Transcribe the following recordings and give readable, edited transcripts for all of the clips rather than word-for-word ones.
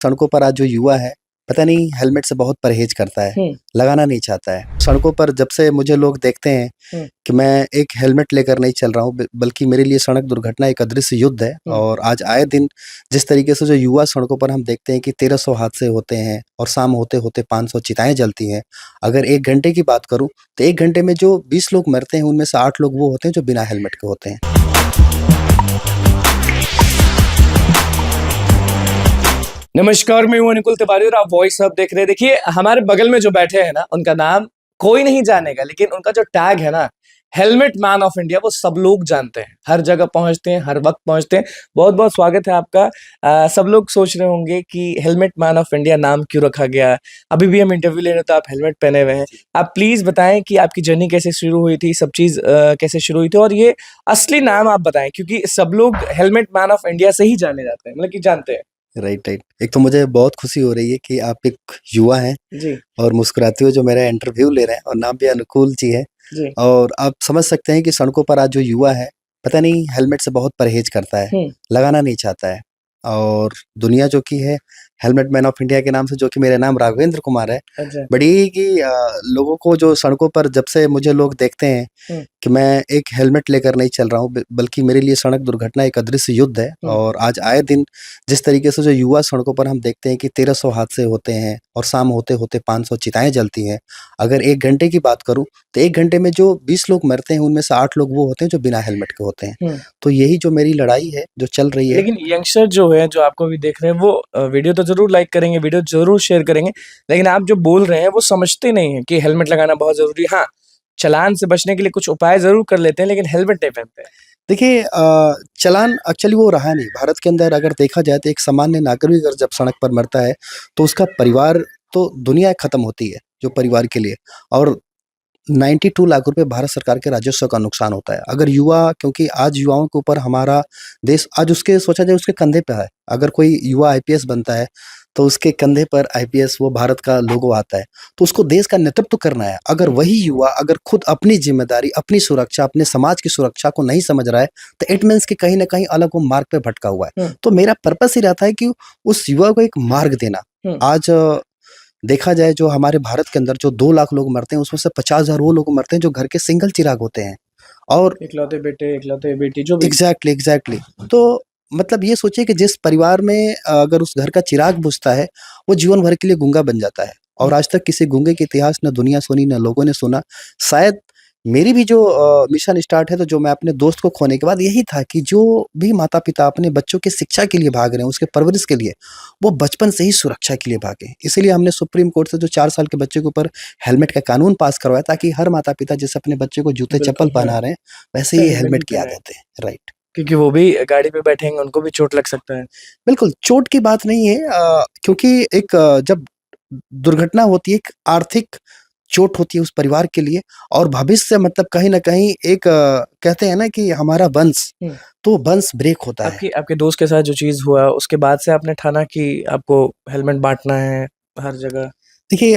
सड़कों पर आज जो युवा है, पता नहीं हेलमेट से बहुत परहेज करता है, लगाना नहीं चाहता है। सड़कों पर जब से मुझे लोग देखते हैं कि मैं एक हेलमेट लेकर नहीं चल रहा हूँ, बल्कि मेरे लिए सड़क दुर्घटना एक अदृश्य युद्ध है। और आज आए दिन जिस तरीके से जो युवा सड़कों पर हम देखते हैं कि 1300 हादसे होते हैं और शाम होते-होते 500 चिताएँ जलती हैं। अगर 1 घंटे की बात करूँ, तो 1 घंटे में जो 20 लोग मरते हैं, उनमें से 8 लोग वो होते हैं जो बिना हेलमेट के होते हैं। नमस्कार, मैं हूं अनुकुल तिवारी और आप वॉइस हब देख रहे हैं। देखिए, हमारे बगल में जो बैठे हैं ना, उनका नाम कोई नहीं जानेगा, लेकिन उनका जो टैग है ना, हेलमेट मैन ऑफ इंडिया, वो सब लोग जानते हैं। हर जगह पहुंचते हैं, हर वक्त पहुंचते हैं। बहुत बहुत स्वागत है आपका। सब लोग सोच रहे होंगे कि हेलमेट मैन ऑफ इंडिया नाम क्यों रखा गया। अभी भी हम इंटरव्यू ले रहे हैं तो आप हेलमेट पहने हुए हैं। आप प्लीज बताएं कि आपकी जर्नी कैसे शुरू हुई थी, सब चीज कैसे शुरू हुई थी, और ये असली नाम आप बताएं, क्योंकि सब लोग हेलमेट मैन ऑफ इंडिया से ही जाने जाते हैं, मतलब कि जानते हैं। Right, right. एक तो मुझे बहुत खुशी हो रही है कि आप एक युवा हैं जी और मुस्कुराते हुए जो मेरा इंटरव्यू ले रहे हैं, और नाम भी अनुकूल जी है। जी। और आप समझ सकते हैं कि सड़कों पर आज जो युवा है, पता नहीं हेलमेट से बहुत परहेज करता है, लगाना नहीं चाहता है। और दुनिया जो कि है हेलमेट मैन ऑफ इंडिया के नाम से, जो कि मेरा नाम राघवेंद्र कुमार है। अच्छा। बड़ी कि लोगों को जो सड़कों पर जब से मुझे लोग देखते हैं कि मैं एक हेलमेट लेकर नहीं चल रहा हूँ, बल्कि मेरे लिए सड़क दुर्घटना एक अदृश्य युद्ध है। और आज आए दिन जिस तरीके से जो युवा सड़कों पर हम देखते हैं कि 1300 हादसे होते हैं और शाम होते-होते 500 चिताएँ जलती हैं। अगर 1 घंटे की बात करूँ, तो 1 घंटे में जो 20 लोग मरते हैं, उनमें से 8 लोग वो होते हैं जो बिना हेलमेट के होते हैं। तो यही जो मेरी लड़ाई है, जो चल रही है। लेकिन यंगस्टर जो है, जो आपको भी देख रहे हैं, वो वीडियो तो ज़रूर लाइक करेंगे, वीडियो ज़रूर शेयर करेंगे, लेकिन आप जो बोल रहे हैं, वो समझते नहीं हैं कि हेलमेट लगाना बहुत ज़रूरी है। हाँ, चालान से बचने के लिए कुछ उपाय ज़रूर कर लेते हैं, लेकिन हेलमेट नहीं पहनते हैं। देखिए, चालान एक्चुअली वो रहा नहीं। भारत के अंदर अगर देखा जाए तो एक सामान्य नागरिक अगर जब सड़क पर मरता है, तो उसका परिवार, तो दुनिया खत्म होती है, जो परिवार के लिए। और 92 लाख रुपए भारत सरकार के राजस्व का नुकसान होता है। अगर युवा, क्योंकि आज युवाओं के ऊपर हमारा देश आज उसके सोचा जाए उसके कंधे पे है। अगर कोई युवा आईपीएस बनता है, तो उसके कंधे पर आईपीएस वो भारत का लोगो आता है। तो उसको देश का नेतृत्व करना है। अगर वही युवा अगर खुद अपनी ज़िम्मेदारी, अपनी सुरक्षा, अपने समाज की सुरक्षा को नहीं समझ रहा है, तो इट मीन्स कि कहीं न कहीं अलग वो मार्ग पे भटका हुआ है। तो मेरा पर्पस ही रहता है कि उस युवा को एक मार्ग देना। आज देखा जाए, जो हमारे भारत के अंदर जो 2 लाख लोग मरते हैं, उसमें से 50,000 वो लोग मरते हैं जो घर के सिंगल चिराग होते हैं। और इकलौते बेटे, इकलौते बेटी, जो भी। Exactly, exactly. तो मतलब ये सोचिए कि जिस परिवार में अगर उस घर का चिराग बुझता है, वो जीवन भर के लिए गूंगा बन जाता है। और आज तक किसी गूंगे के इतिहास न दुनिया सुनी, न लोगों ने सुना। शायद मेरी भी जो मिशन स्टार्ट है, तो जो मैं अपने दोस्त को खोने के बाद यही था कि जो भी माता-पिता अपने बच्चों की शिक्षा के लिए भाग रहे हैं, उसके परवरिश के लिए, वो बचपन से ही सुरक्षा के लिए भागें। इसीलिए हमने सुप्रीम कोर्ट से जो 4 साल के बच्चे के ऊपर हेलमेट का कानून पास करवाया, ताकि हर माता-पिता जैसे अपने बच्चे को जूते-चप्पल बिल्कुल, पहना हाँ। रहे हैं, वैसे ही हेलमेट की आदत है। राइट। क्योंकि वो भी गाड़ी पे बैठेंगे, उनको भी चोट लग सकता है। बिल्कुल, चोट की बात नहीं है, क्योंकि एक जब दुर्घटना होती है, एक आर्थिक चोट होती है उस परिवार के लिए। और भविष्य मतलब कहीं न कहीं एक कहते हैं ना कि हमारा वंश, तो वंश ब्रेक होता है। आपकी आपके दोस्त के साथ जो चीज़ हुआ, उसके बाद से आपने ठाना कि आपको हेलमेट बाँटना है हर जगह? देखिए,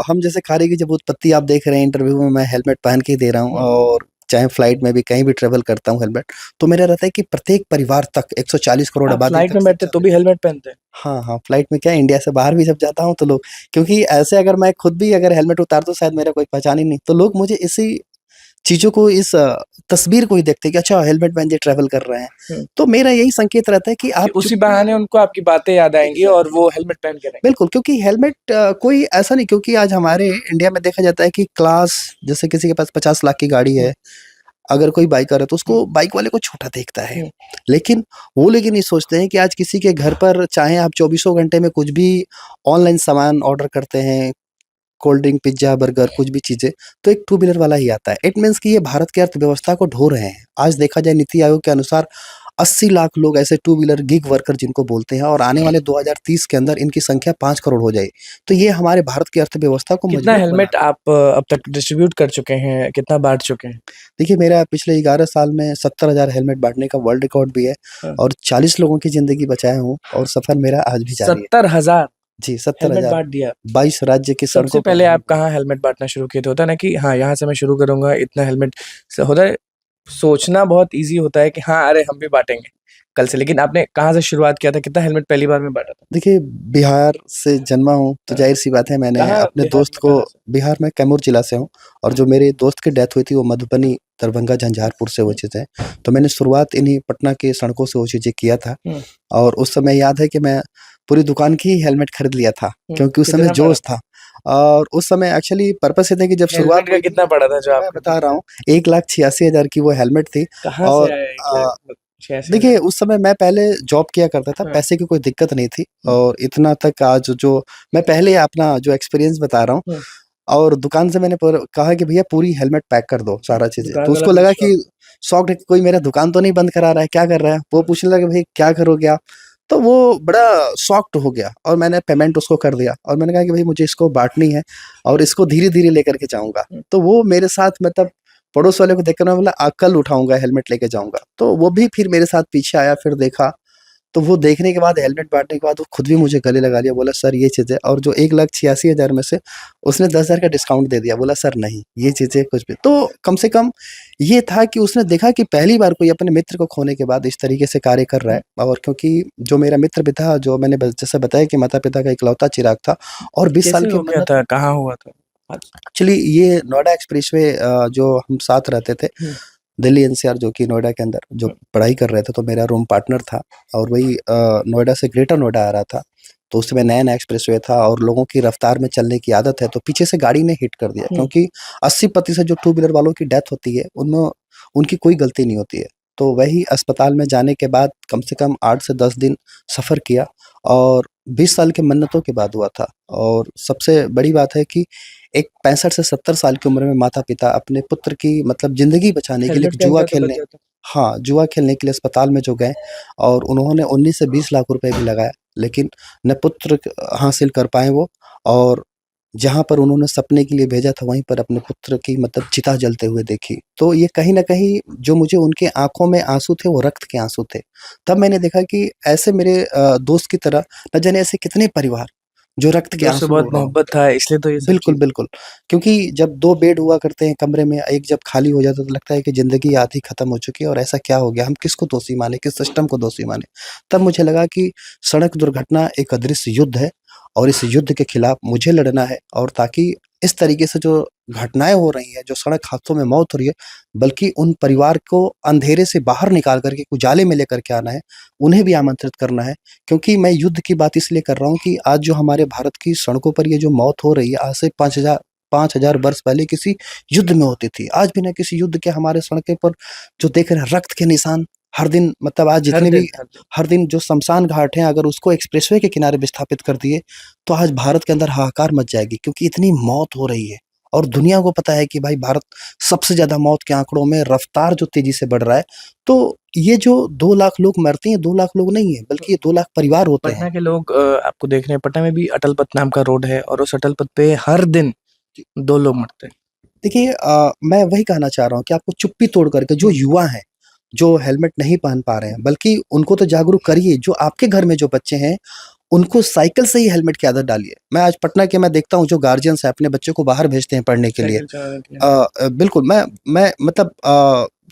हम जैसे खाने की जब उत्पत्ति आप देख रहे हैं, इंटरव्यू में मैं हेलमेट पहन के ही दे रहा हूँ। और चाहे फ्लाइट में भी कहीं भी ट्रैवल करता हूँ हेलमेट, तो मेरा रहता है कि प्रत्येक परिवार तक 140 करोड़ आप आबादी फ्लाइट तक में बैठते शिक्षा तो दें। भी हेलमेट पहनते हैं? हाँ, हाँ, फ्लाइट में क्या, इंडिया से बाहर भी जब जाता हूँ तो लोग, क्योंकि ऐसे अगर मैं खुद भी अगर हेलमेट उतार दूँ, शायद मेरा कोई पहचान ही नहीं, तो लोग मुझे इसी चीज़ों को, इस तस्वीर को ही देखते हैं कि अच्छा हेलमेट पहन के ट्रैवल कर रहे हैं। तो मेरा यही संकेत रहता है कि कि आप उसी बहाने उनको आपकी बातें याद आएँगी और वो हेलमेट पहन के रहेंगे। बिल्कुल, क्योंकि हेलमेट कोई ऐसा नहीं, क्योंकि आज हमारे इंडिया में देखा जाता है कि क्लास, जैसे किसी के पास 50 लाख की गाड़ी है, अगर कोई बाइकर है तो उसको बाइक वाले को छोटा देखता है। लेकिन वो ये सोचते हैं कि आज किसी के घर पर चाहे आप चौबीसों घंटे में कुछ भी ऑनलाइन सामान ऑर्डर करते हैं, कोल्ड ड्रिंक, पिज़्ज़ा, बर्गर, कुछ भी चीज़ें, तो एक टू व्हीलर वाला ही आता है। इट मीन्स कि ये भारत की अर्थव्यवस्था को ढो रहे हैं। आज देखा जाए, नीति आयोग के अनुसार 80 लाख लोग ऐसे टू व्हीलर गिग वर्कर जिनको बोलते हैं, और आने वाले 2030 के अंदर इनकी संख्या 5 करोड़ हो जाए। तो ये हमारे भारत की अर्थव्यवस्था को कितना मजबूत बना हेलमेट रहा है। आप अब तक डिस्ट्रीब्यूट कर चुके हैं? कितना बाँट चुके हैं? देखिए, मेरा पिछले 11 साल में 70,000 हेलमेट बाँटने का वर्ल्ड रिकॉर्ड भी है। हाँ। और 40 लोगों की ज़िंदगी बचाया हूँ, और सफ़र मेरा आज भी जारी है। 70,000 जी, हेलमेट 70,000, बाँट दिया। 22 राज्य की सबसे सड़कों पर पहले आप हम। कहाँ हेलमेट बाँटना शुरू किए थे? होता है ना कि हाँ, यहाँ से मैं शुरू करूँगा, इतना हेलमेट स होता है। सोचना बहुत ईज़ी होता है कि हाँ, अरे हम भी बाँटेंगे। कल से, लेकिन आपने कहाँ से शुरुआत किया था? कितना हेलमेट पहली बार में बाँटा था? देखिए, बिहार से जन्मा हूँ, तो हाँ। ज़ाहिर-सी बात है मैंने कहाँ अपने बिहार दोस्त में, को कहाँ से? बिहार में कैमूर जिला से हूँ और जो मेरे दोस्त की डेथ हुई थी वो मधुबनी, दरभंगा, झंझारपुर से वो चीज़ें। तो मैंने शुरुआत इन्हीं पटना की सड़कों से वो चीज़ें किया था हुँ, और उस समय याद है कि मैं पूरी दुकान की ही हेलमेट खरीद लिया था, हुँ। क्योंकि उस समय कितना पड़ा जोश था? था। और उस समय एक्चुअली पर्पस ये था कि जब शुरुआत हेलमेट का हुई थी, कितना पड़ा था जो मैं आपने बता रहा खरीदा? हूँ 1,86,000 की वो हेलमेट थी कहाँ से और आया 1 लाख 86,000? देखिए, उस समय मैं पहले जॉब किया करता था, हाँ, पैसे की कोई दिक्कत नहीं थी हुँ, और इतना तक आज जो मैं पहले अपना जो एक्सपीरियंस बता रहा हूँ हुँ, और दुकान से मैंने कहा कि भैया पूरी हेलमेट पैक कर दो, सारा चीज़ें। दुकान तो वाला उसको भी लगा शॉक। कि शॉक्ड है कि कोई मेरा दुकान तो नहीं बंद करा रहा है, क्या कर रहा है? वो पूछने लगा, "भई क्या करोगे आप?" तो वो बड़ा शॉक्ड हो गया और मैंने पेमेंट उसको कर दिया और मैंने कहा कि भई मुझे इसको बाँटनी है और इसको धीरे-धीरे लेकर के जाऊँगा। हुँ, तो वो मेरे साथ मतलब पड़ोस वाले को देखकर मैं बोला, कल उठाऊँगा, हेलमेट लेके जाऊँगा। तो वो भी फिर मेरे साथ पीछे आया, फिर देखा तो वो देखने के बाद हेलमेट बाँटने के बाद वो खुद भी मुझे गले लगा लिया, बोला सर ये चीज़ है और जो 1,86,000 में से उसने 10,000 का डिस्काउंट दे दिया, बोला सर नहीं, ये चीज़ें कुछ भी तो कम से कम ये था कि उसने देखा कि पहली बार कोई अपने मित्र को खोने के बाद इस तरीके से कार्य कर रहा हुँ। है और क्योंकि जो मेरा मित्र भी था, जो मैंने ब जैसा बताया कि माता-पिता का इकलौता चिराग था और 20 साल कैसे की हो गया मन्नत था? कहाँ हुआ था? हादसा? एक्चुअली ये नोएडा एक्सप्रेसवे जो हम साथ रहते थे, हुँ, दिल्ली एनसीआर जो कि नोएडा के अंदर जो हुँ, पढ़ाई कर रहे थे, तो मेरा रूम पार्टनर था और वही नोएडा से ग्रेटर नोएडा आ रहा था। तो उस समय नया-नया एक्सप्रेसवे था और लोगों की रफ्तार में चलने की आदत है, तो पीछे से गाड़ी ने हिट कर दिया हुँ, क्योंकि 80% जो टू व्हीलर वालों की डेथ होती है, उनमें उनकी कोई गलती नहीं होती है। तो वही अस्पताल में जाने के बाद कम से कम 8 से 10 दिन सफ़र किया और 20 साल की मन्नतों के बाद हुआ था और सबसे बड़ी बात है कि एक 65 से 70 साल की उम्र में माता-पिता अपने पुत्र की मतलब ज़िंदगी बचाने के लिए हेलमेट एक पहन जुआ जाता बच खेलने जाता। हाँ, जुआ खेलने के लिए अस्पताल में जो गए और उन्होंने 19 से 20 लाख रुपए भी लगाए, लेकिन न पुत्र हासिल कर पाए वो और जहाँ पर उन्होंने सपने के लिए भेजा था, वहीं पर अपने पुत्र की मतलब चिता जलते हुए देखी। तो ये कहीं न कहीं जो मुझे उनके आँखों में आँसू थे, वो रक्त के आँसू थे। तब मैंने देखा कि ऐसे मेरे दोस्त की तरह न जाने ऐसे कितने परिवार, जो रक्त के जो उससे आँसू बहुत रो रहे हैं। मोहब्बत था इसलिए तो ये सब बिल्कुल, चीज़। बिल्कुल। क्योंकि जब 2 बेड हुआ करते हैं कमरे में, एक जब खाली हो जाता है तो लगता है कि ज़िंदगी आधी खत्म हो चुकी है और ऐसा क्या हो गया? हम किसको दोषी मानें, किस सिस्टम को दोषी मानें? तब मुझे लगा कि सड़क दुर्घटना एक अदृश्य युद्ध है और इस युद्ध के खिलाफ मुझे लड़ना है और ताकि इस तरीके से जो घटनाएँ हो रही हैं, जो सड़क हादसों में मौत हो रही है, बल्कि उन परिवार को अंधेरे से बाहर निकाल कर के उजाले में लेकर के आना है, उन्हें भी आमंत्रित करना है। क्योंकि मैं युद्ध की बात इसलिए कर रहा हूँ कि आज जो हमारे भारत की सड़कों पर ये जो मौत हो रही है, आज से 5,000 वर्ष पहले किसी युद्ध में होती थी। आज बिना किसी युद्ध के हमारे सड़कें पर जो देख रहे हैं रक्त के निशान, हर दिन मतलब आज हर जितने भी दिन, हर दिन। हर दिन जो श्मशान घाट हैं, अगर उसको एक्सप्रेसवे के किनारे विस्थापित कर दिए, तो आज भारत के अंदर हाहाकार मच जाएगी क्योंकि इतनी मौत हो रही है। और दुनिया को पता है कि भाई भारत सबसे ज़्यादा मौत के आँकड़ों में रफ़्तार जो तेज़ी से बढ़ रहा है, तो ये जो 2 लाख लोग मरते हैं, 2 लाख लोग नहीं है, बल्कि ये 2 लाख परिवार होते हैं। पटना के लोग आपको देख रहे हैं, पटना में भी अटल पथ नाम का रोड है और उस अटल पथ पे हर दिन 2 लोग मरते हैं। देखिए मैं वही कहना चाह रहा हूँ कि आपको चुप्पी तोड़ करके जो हुँ, युवा हैं, जो हेलमेट नहीं पहन पा रहे हैं, बल्कि उनको तो जागरूक करिए, जो आपके घर में जो बच्चे हैं, उनको साइकिल से ही हेलमेट की आदत डालिए। मैं आज पटना के मैं देखता हूँ जो गार्जियंस हैं, अपने बच्चों को बाहर भेजते हैं पढ़ने के लिए। साइकिल चलाने के लिए। बिल्कुल मैं मतलब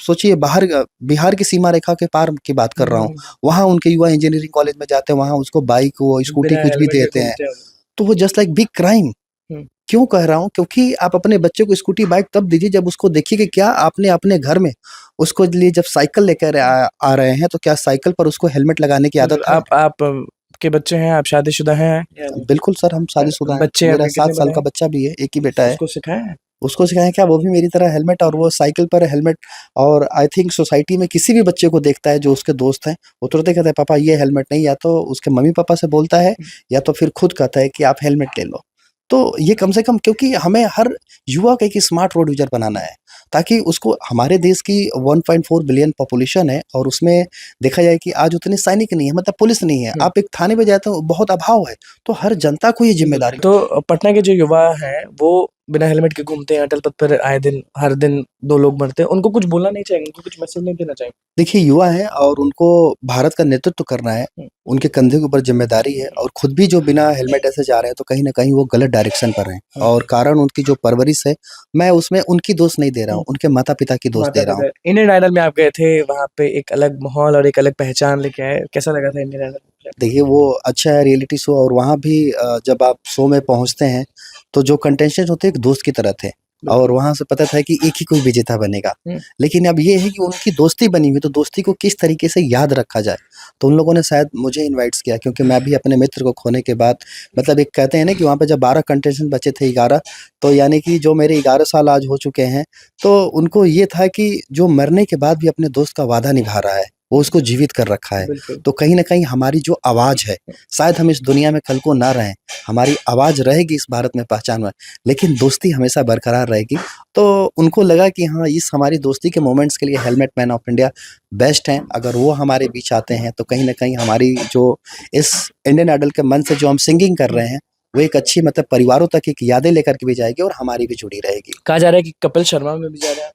सोचिए बाहर बिहार की सीमा रेखा के पार की बात कर रहा हूँ। हुँ, वहाँ उनके युवा इंजीनियरिंग कॉलेज में जाते हैं, वहाँ उसको बाइक, वो स्कूटी बिना कुछ भी हेलमेट के देते हैं, घूमते हैं वो। तो वो जस्ट लाइक बिग क्राइम। हुँ, क्यों कह रहा हूँ? क्योंकि आप अपने बच्चे को स्कूटी, बाइक तब दीजिए जब उसको देखिए कि क्या आपने अपने घर में उसको लिए जब साइकिल लेकर आ रहे हैं, तो क्या साइकिल पर उसको हेलमेट लगाने की बिल्कुल। आदत है? आप के बच्चे हैं, आप शादीशुदा हैं या नहीं? बिल्कुल सर, हम शादीशुदा हैं। बच्चे मेरा आपके 7 कितने साल बड़े का हैं? बच्चा भी है, एक ही बेटा है। उसको सिखाएँ हैं? उसको सिखाएँ क्या, वो भी मेरी तरह हेलमेट और वो साइकिल पर हेलमेट और आई थिंक सोसाइटी में किसी भी बच्चे को देखता है जो उसके दोस्त हैं, वो तुरंत ही कहता है पापा ये हेलमेट नहीं, या तो उसके मम्मी-पापा से बोलता है हुँ, या तो फिर खुद कहता है कि आप हेलमेट ले लो। तो ये कम से कम क्योंकि हमें हर युवा को एक स्मार्ट रोड यूज़र बनाना है, ताकि उसको हमारे देश की 1.4 बिलियन पॉपुलेशन है और उसमें देखा जाए कि आज उतने सैनिक नहीं है, मतलब पुलिस नहीं है। हुँ। आप एक थाने में जाते हो बहुत अभाव है, तो हर जनता को ये बिल्कुल, ज़िम्मेदारी तो पटना के जो युवा हैं, वो बिना हेलमेट के घूमते हैं अटल पथ पर आए दिन, हर दिन 2 लोग मरते हैं, उनको कुछ बोलना नहीं चाहेंगे? उनको कुछ मैसेज नहीं देना चाहेंगे? देखिए, युवा हैं और उनको भारत का नेतृत्व करना है, हुँ। उनके कंधे के ऊपर ज़िम्मेदारी है और खुद भी जो बिना हेलमेट ऐसे जा रहे हैं, तो कहीं न कहीं वो गलत डायरेक्शन पर हैं हुँ। और कारण उनकी जो परवरिश है, मैं उसमें उनकी दोष नहीं दे रहा हूँ, हुँ। उनके माता-पिता की दोष दे रहा हूँ। माता-पिता इंडियन आइडल में आप गए थे, वहाँ पे एक अलग माहौल और एक अलग पहचान लेके आए, कैसा लगा था इंडियन आइडल? देखिए, वो अच्छा है रियलिटी शो और वहाँ भी जब आप शो में पहुँचते हैं, तो जो कंटेस्टेंट होते हैं, एक दोस्त की तरह थे और वहाँ से पता था कि एक ही कोई विजेता बनेगा। हुँ। लेकिन अब ये है कि उनकी दोस्ती बनी हुई, तो दोस्ती को किस तरीके से याद रखा जाए? तो उन लोगों ने शायद मुझे इनवाइट्स किया क्योंकि मैं भी अपने मित्र को खोने के बाद मतलब एक कहते हैं ना कि वहाँ पे जब 12 कंटेस्टेंट बचे थे 11 तो यानी कि जो मेरे 11 साल आज हो चुके हैं, तो उनको ये था कि जो मरने के बाद भी अपने दोस्त का वादा निभा रहा है, वो उसको जीवित कर रखा है। बिल्कुल। तो कहीं न कहीं हमारी जो आवाज़ है, शायद हम इस दुनिया में कल को ना रहें, हमारी आवाज़ रहेगी इस भारत में पहचान में, लेकिन दोस्ती हमेशा बरकरार रहेगी। तो उनको लगा कि हाँ, इस हमारी दोस्ती के मोमेंट्स के लिए helmet man of India best हैं। अगर वो हमारे बीच आते हैं, तो कहीं न कहीं हमारी जो इस इंडियन आइडल के मंच से जो हम सिंगिंग कर रहे हैं, वो एक अच्छी मतलब परिवारों तक एक यादें लेकर के भी जाएगी और हमारी भी जुड़ी रहेगी। कहा जा रहा है कि कपिल शर्मा में भी जा रहा है।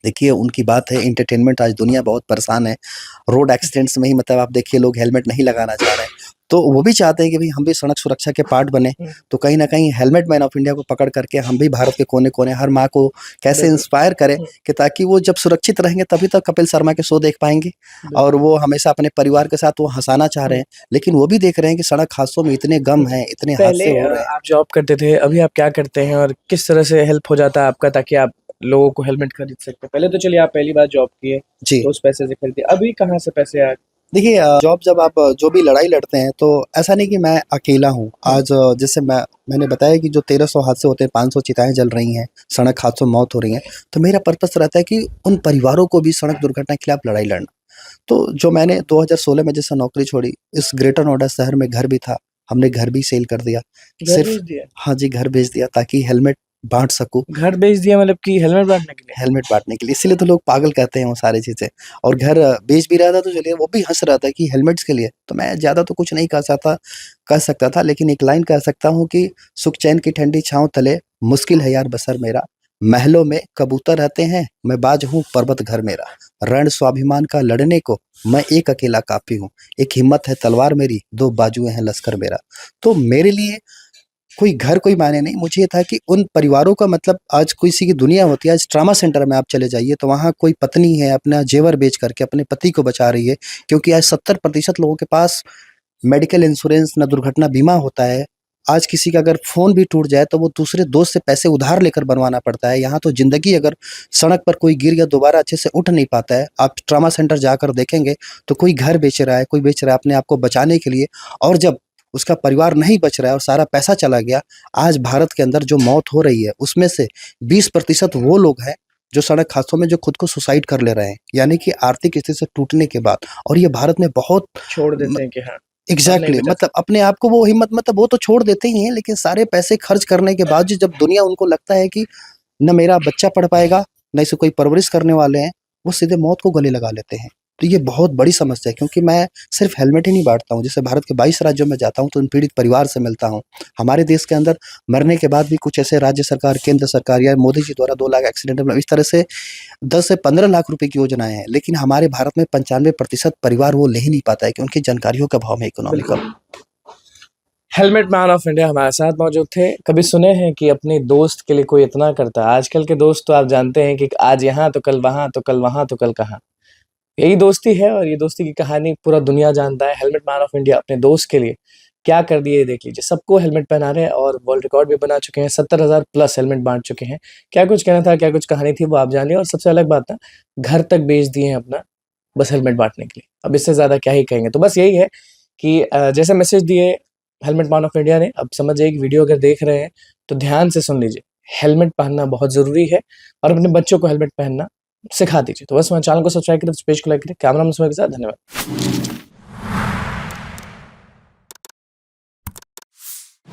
देखिए, उनकी बात है एंटरटेनमेंट आज दुनिया बहुत परेशान है। रोड एक्सीडेंट्स में ही मतलब आप देखिए लोग हेलमेट नहीं लगाना चाह रहे हैं। तो वो भी चाहते हैं कि भई हम भी सड़क सुरक्षा के पार्ट बने। हुँ। तो कहीं न कहीं हेलमेट मैन ऑफ इंडिया को पकड़ करके हम भी भारत के कोने-कोने हर माँ को कैसे बिल्कुल। इंस्पायर करें हुँ। कि ताकि वो जब सुरक्षित रहेंगे तभी तो कपिल शर्मा के शो देख पाएँगे। और वो हमेशा अपने परिवार के साथ वो हँसाना चाह रहे हुँ। हैं। लेकिन वो भी देख रहे हैं कि सड़क हादसों में इतने गम हुँ। हैं, इतने पहले हादसे हो रहे हैं। आप जॉब करते थे, अभी आप क्या करते हैं और किस तरह से हेल्प हो जाता है आपका ताकि आप लोगों को हेलमेट खरीद सकते हैं? पहले तो चलिए आप पहली बार जॉब किए, जी। तो उस पैसे से खरीदे, अभी कहाँ से पैसे आए? देखिए जॉब जब आप जो भी लड़ाई लड़ते हैं तो ऐसा नहीं कि मैं अकेला हूँ। हुँ। आज जैसे मैंने बताया कि जो 1300 हादसे होते हैं, 500 चिताएँ जल रही हैं, सड़क हादसों में मौत हो रही हैं, तो मेरा पर्पस रहता है कि उन परिवारों को भी सड़क दुर्घटना के खिलाफ लड़ाई लड़ना। तो जो मैंने 2016 में जैसे नौकरी छोड़ी, इस ग्रेटर नोएडा शहर में घर भी था, हमने घर भी सेल कर दिया। घर सिर्फ़ बेच दिया? हाँ जी, घर बेच दिया ताकि हेलमेट बाँट सकूँ। घर बेच दिया मतलब कि हेलमेट बाँटने के लिए? हेलमेट बाँटने के लिए, इसीलिए तो लोग पागल कहते हैं वो सारी चीज़ें। और घर बेच भी रहा था तो चलिए वो भी हँस रहा था कि हेलमेट्स के लिए, तो मैं ज़्यादा तो कुछ नहीं कह सकता था लेकिन एक लाइन कह सकता हूँ कि सुख चैन की ठंडी छाँव तले, मुश्किल है यार बसर मेरा, महलों में कबूतर रहते हैं, मैं बाज हूँ पर्वत घर मेरा, रण स्वाभिमान का लड़ने को मैं एक अकेला काफ़ी हूँ, एक हिम्मत है तलवार मेरी, 2 बाजुएँ हैं लश्कर मेरा। तो मेरे लिए कोई घर कोई मायने नहीं, मुझे ये था कि उन परिवारों का मतलब आज किसी की दुनिया होती है, आज ट्रॉमा सेंटर में आप चले जाइए तो वहाँ कोई पत्नी है अपना जेवर बेच करके अपने पति को बचा रही है, क्योंकि आज 70% लोगों के पास मेडिकल इंश्योरेंस ना दुर्घटना बीमा होता है। आज किसी का अगर फ़ोन भी टूट जाए तो वो दूसरे दोस्त से पैसे उधार लेकर बनवाना पड़ता है। यहाँ तो ज़िंदगी अगर सड़क पर कोई गिर गया दोबारा अच्छे से उठ नहीं पाता है। आप ट्रॉमा सेंटर जाकर देखेंगे तो कोई घर बेच रहा है, कोई बेच रहा है अपने आप को बचाने के लिए और जब उसका परिवार नहीं बच रहा है और सारा पैसा चला गया, आज भारत के अंदर जो मौत हो रही है उसमें से 20% वो लोग हैं जो सड़क हादसों में जो खुद को सुसाइड कर ले रहे हैं। यानी कि आर्थिक स्थिति से टूटने के बाद और ये भारत में बहुत छोड़ म देते हैं कि हाँ, अब नहीं एग्ज़ैक्टली बचा मतलब अपने आप को वो हिम्मत मतलब वो तो छोड़ देते ही हैं, लेकिन सारे पैसे खर्च करने के बाद जब दुनिया उनको लगता है कि ना मेरा बच्चा पढ़ पाएगा, ना इसे कोई परवरिश करने वाले हैं, वो सीधे मौत को गले लगा लेते हैं। तो ये बहुत बड़ी समस्या है क्योंकि मैं सिर्फ़ हेलमेट ही नहीं बाँटता हूँ, जैसे भारत के 22 राज्यों में जाता हूँ तो उन पीड़ित परिवार से मिलता हूँ। हमारे देश के अंदर मरने के बाद भी कुछ ऐसे राज्य सरकार, केंद्र सरकार या मोदी जी द्वारा 2 लाख एक्सीडेंटल में इस तरह से 10 से 15 लाख रुपए की योजनाएँ हैं, लेकिन हमारे भारत में 95% परिवार वो ले ही नहीं पाता है कि उनकी जानकारियों का अभाव है economical. Helmet man of India हमारे साथ मौजूद थे। कभी सुने हैं कि अपने दोस्त के लिए कोई इतना करता है? आजकल के दोस्त तो आप जानते हैं कि आज यहाँ तो कल वहाँ, तो कल वहाँ, तो कल कहाँ। यही दोस्ती है और ये दोस्ती की कहानी पूरा दुनिया जानता है। हेलमेट मैन ऑफ इंडिया अपने दोस्त के लिए क्या कर दिए ये देख लीजिए। सबको हेलमेट पहना रहे हैं और वर्ल्ड रिकॉर्ड भी बना चुके हैं। 70,000 प्लस हेलमेट बाँट चुके हैं। क्या कुछ कहना था, क्या कुछ कहानी थी वो आप जानिए और सबसे अलग बात ना, घर तक बेच दिए हैं अपना, बस हेलमेट बाँटने के लिए। अब इससे ज़्यादा क्या ही कहेंगे। तो बस यही है कि जैसे मैसेज दिए हेलमेट मैन ऑफ इंडिया ने, अब समझ जाइए कि वीडियो अगर देख रहे हैं तो ध्यान से सुन लीजिए। हेलमेट पहनना बहुत ज़रूरी है और अपने बच्चों को हेलमेट पहनना सिखा दीजिए। तो बस हमारे चैनल को सब्सक्राइब करें, इस पेज को लाइक करें। कैमरा मैन के साथ धन्यवाद।